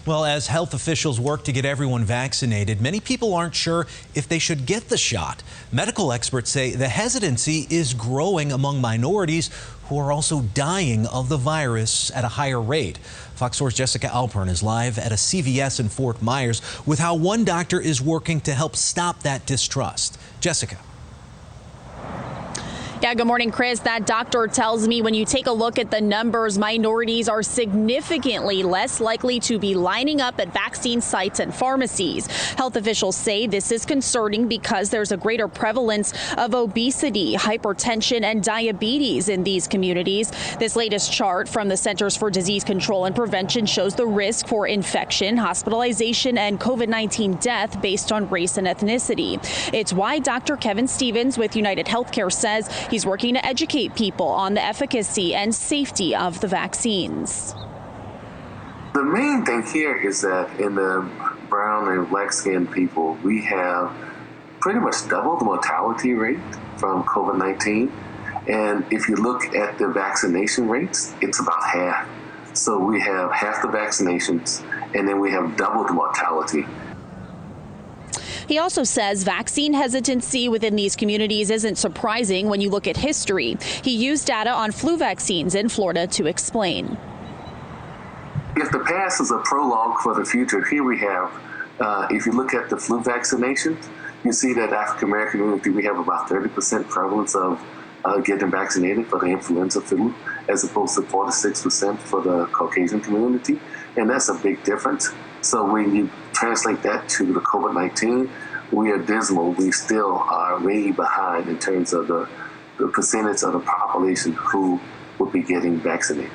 Well, as health officials work to get everyone vaccinated, many people aren't sure if they should get the shot. Medical experts say the hesitancy is growing among minorities who are also dying of the virus at a higher rate. Fox 4's Jessica Alpern is live at a CVS in Fort Myers with how one doctor is working to help stop that distrust. Jessica. Yeah, good morning, Chris. That doctor tells me when you take a look at the numbers, minorities are significantly less likely to be lining up at vaccine sites and pharmacies. Health officials say this is concerning because there's a greater prevalence of obesity, hypertension, and diabetes in these communities. This latest chart from the Centers for Disease Control and Prevention shows the risk for infection, hospitalization, and COVID-19 death based on race and ethnicity. It's why Dr. Kevin Stevens with UnitedHealthcare says he's working to educate people on the efficacy and safety of the vaccines. The main thing here is that in the brown and black-skinned people, we have pretty much double the mortality rate from COVID-19. And if you look at the vaccination rates, it's about half. So we have half the vaccinations, and then we have double the mortality. He also says vaccine hesitancy within these communities isn't surprising when you look at history. He used data on flu vaccines in Florida to explain. If the past is a prologue for the future, here we have, if you look at the flu vaccinations, you see that African American community, we have about 30% prevalence of getting vaccinated for the influenza flu, as opposed to 4 to 6% for the Caucasian community. And that's a big difference. So when you translate that to the COVID-19, we are dismal. We still are way behind in terms of the percentage of the population who will be getting vaccinated.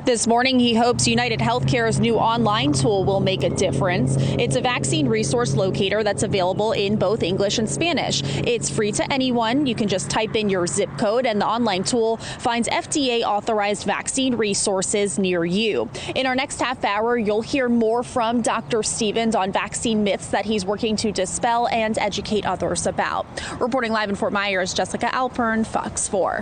This morning, he hopes UnitedHealthcare's new online tool will make a difference. It's a vaccine resource locator that's available in both English and Spanish. It's free to anyone. You can just type in your zip code, and the online tool finds FDA-authorized vaccine resources near you. In our next half hour, you'll hear more from Dr. Stevens on vaccine myths that he's working to dispel and educate others about. Reporting live in Fort Myers, Jessica Alpern, Fox 4.